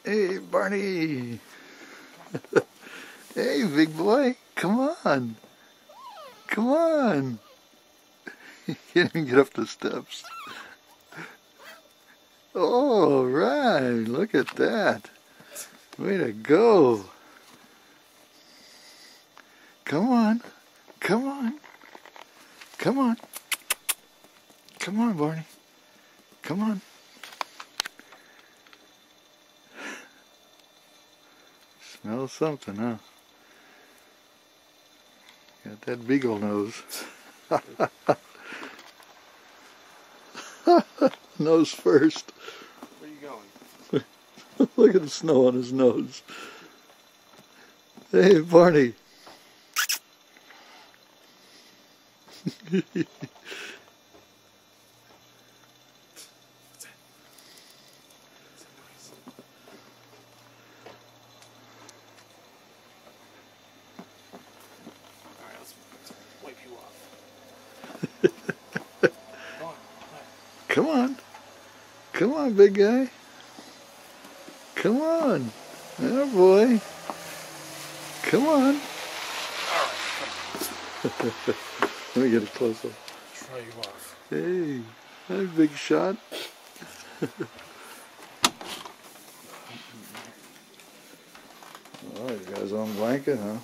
Hey, Barney. Hey, big boy. Come on. Come on. You can't even get up the steps. All right. Look at that. Way to go. Come on. Come on. Come on. Come on, Barney. Come on. Smells something, huh? Got that beagle nose. Nose first. Where are you going? Look at the snow on his nose. Hey, Barney. Come on. Come on, big guy. Come on. Oh, boy. Come on. Let me get it close up. Try you off. Hey, hi, big shot. Oh, you got his own blanket, huh?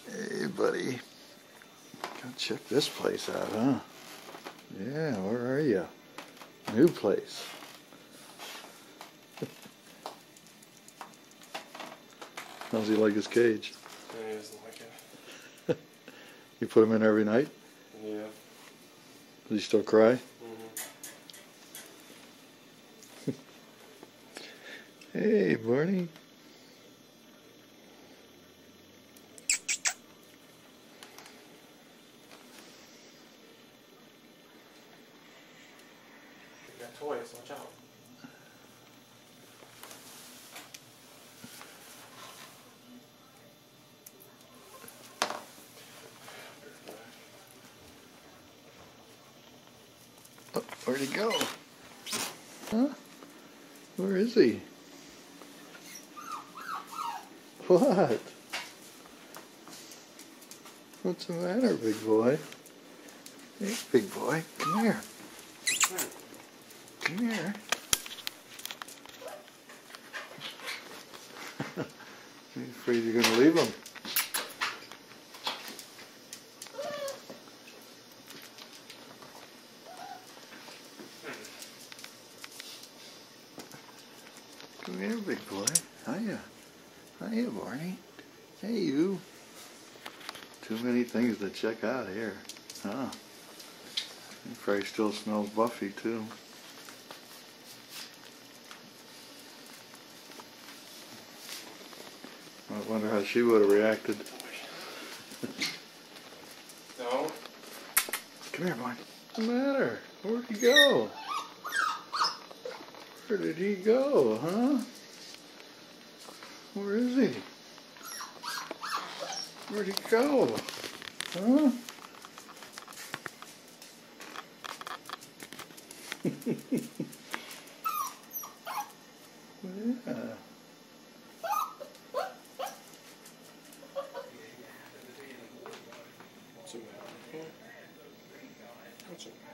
Hey, buddy. Go check this place out, huh? Yeah, where are you? New place. How's he like his cage? Yeah, he doesn't like it. You put him in every night? Yeah. Does he still cry? Mm-hmm. Hey, Barney. You got toys, watch out. Oh, where'd he go? Huh? Where is he? What? What's the matter, big boy? Hey, big boy, come here. Come here. You afraid you're going to leave him? Come here, big boy. Hiya. Hiya, Barney. Hey, you. Too many things to check out here. Huh? He probably still smells Buffy, too. I wonder how she would have reacted. No? Come here, boy. What's the matter? Where'd he go? Where did he go, huh? Where is he? Where'd he go? Huh? Yeah. What's the matter? What's the matter?